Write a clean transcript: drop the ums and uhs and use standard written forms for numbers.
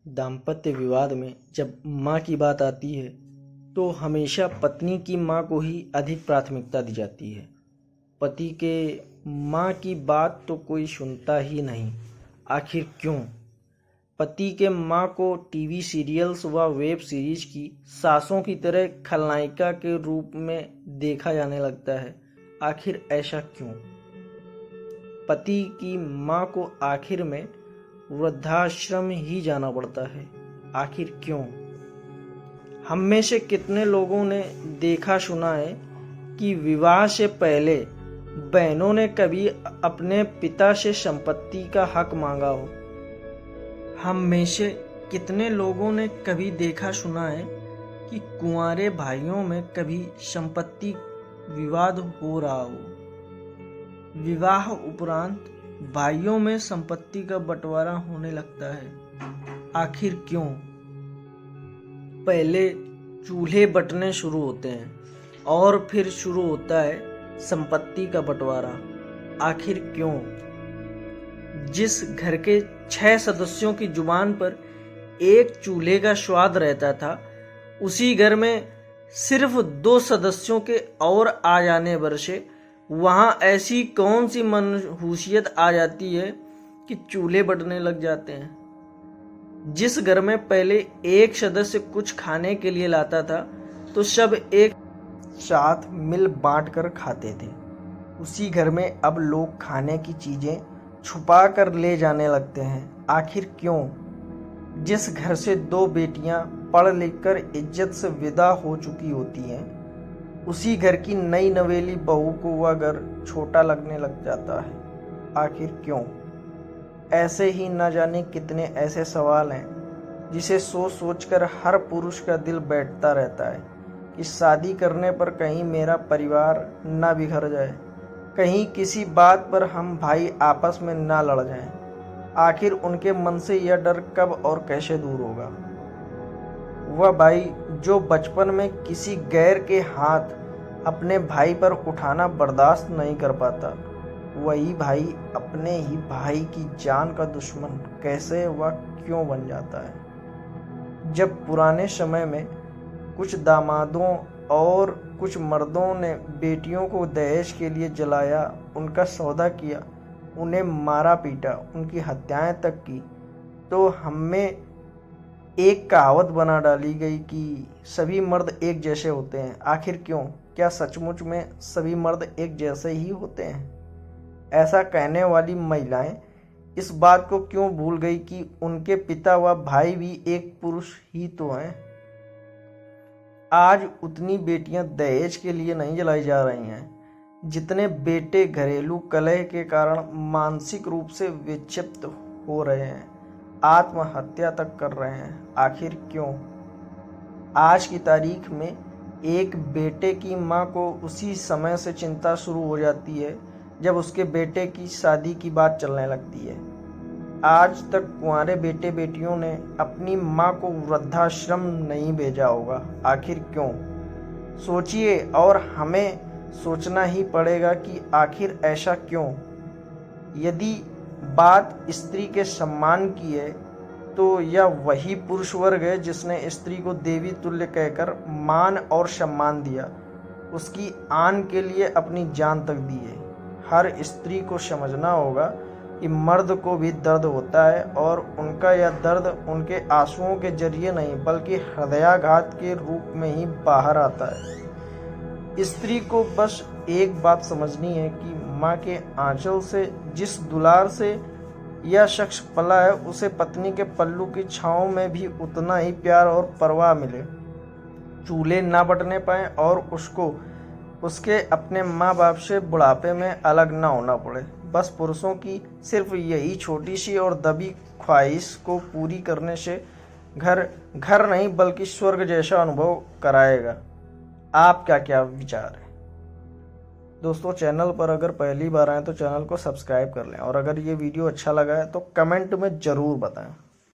दाम्पत्य विवाद में जब माँ की बात आती है तो हमेशा पत्नी की माँ को ही अधिक प्राथमिकता दी जाती है। पति के माँ की बात तो कोई सुनता ही नहीं। आखिर क्यों? पति के माँ को टीवी सीरियल्स व वेब सीरीज की सासों की तरह खलनायिका के रूप में देखा जाने लगता है। आखिर ऐसा क्यों? पति की माँ को आखिर में वृद्धाश्रम ही जाना पड़ता है। आखिर क्यों? हम में से कितने लोगों ने देखा सुना है कि विवाह से पहले बहनों ने कभी अपने पिता से संपत्ति का हक मांगा हो। हम में से कितने लोगों ने कभी देखा सुना है कि कुंवारे भाइयों में कभी संपत्ति विवाद हो रहा हो। विवाह उपरांत भाइयों में संपत्ति का बंटवारा होने लगता है। आखिर क्यों? पहले चूल्हे बंटने शुरू होते हैं और फिर शुरू होता है संपत्ति का बंटवारा। आखिर क्यों? जिस घर के 6 सदस्यों की जुबान पर एक चूल्हे का स्वाद रहता था, उसी घर में सिर्फ 2 सदस्यों के और आ जाने पर से वहां ऐसी कौन सी मनहूसियत आ जाती है कि चूल्हे बंटने लग जाते हैं। जिस घर में पहले एक सदस्य कुछ खाने के लिए लाता था तो सब एक साथ मिल बांट कर खाते थे, उसी घर में अब लोग खाने की चीजें छुपा कर ले जाने लगते हैं। आखिर क्यों? जिस घर से 2 बेटियां पढ़ लिख कर इज्जत से विदा हो चुकी होती हैं, उसी घर की नई नवेली बहू को वह घर छोटा लगने लग जाता है। आखिर क्यों? ऐसे ही न जाने कितने ऐसे सवाल हैं जिसे सोच सोच कर हर पुरुष का दिल बैठता रहता है कि शादी करने पर कहीं मेरा परिवार न बिखर जाए, कहीं किसी बात पर हम भाई आपस में ना लड़ जाएं। आखिर उनके मन से यह डर कब और कैसे दूर होगा? वह भाई जो बचपन में किसी गैर के हाथ अपने भाई पर उठाना बर्दाश्त नहीं कर पाता, वही भाई अपने ही भाई की जान का दुश्मन कैसे व क्यों बन जाता है? जब पुराने समय में कुछ दामादों और कुछ मर्दों ने बेटियों को दहेज के लिए जलाया, उनका सौदा किया, उन्हें मारा पीटा, उनकी हत्याएं तक की, तो हमें एक कहावत बना डाली गई कि सभी मर्द एक जैसे होते हैं। आखिर क्यों? क्या सचमुच में सभी मर्द एक जैसे ही होते हैं? ऐसा कहने वाली महिलाएं इस बात को क्यों भूल गई कि उनके पिता व भाई भी एक पुरुष ही तो हैं? आज उतनी बेटियां दहेज के लिए नहीं जलाई जा रही हैं जितने बेटे घरेलू कलह के कारण मानसिक रूप से विक्षिप्त हो रहे हैं, आत्महत्या तक कर रहे हैं। आखिर क्यों? आज की तारीख में एक बेटे की माँ को उसी समय से चिंता शुरू हो जाती है जब उसके बेटे की शादी की बात चलने लगती है। आज तक कुंवारे बेटे बेटियों ने अपनी माँ को वृद्धाश्रम नहीं भेजा होगा। आखिर क्यों? सोचिए, और हमें सोचना ही पड़ेगा कि आखिर ऐसा क्यों। यदि बात स्त्री के सम्मान की है तो यह वही पुरुष वर्ग है जिसने स्त्री को देवी तुल्य कहकर मान और सम्मान दिया, उसकी आन के लिए अपनी जान तक दी है। हर स्त्री को समझना होगा कि मर्द को भी दर्द होता है और उनका यह दर्द उनके आंसुओं के जरिए नहीं बल्कि हृदयाघात के रूप में ही बाहर आता है। स्त्री को बस एक बात समझनी है कि माँ के आंचल से जिस दुलार से यह शख्स पला है, उसे पत्नी के पल्लू की छांव में भी उतना ही प्यार और परवाह मिले। चूल्हे ना बंटने पाए और उसको उसके अपने माँ बाप से बुढ़ापे में अलग ना होना पड़े। बस पुरुषों की सिर्फ यही छोटी सी और दबी ख्वाहिश को पूरी करने से घर नहीं बल्कि स्वर्ग जैसा अनुभव कराएगा। आपका क्या विचार है? दोस्तों, चैनल पर अगर पहली बार आए तो चैनल को सब्सक्राइब कर लें और अगर ये वीडियो अच्छा लगा है तो कमेंट में ज़रूर बताएं।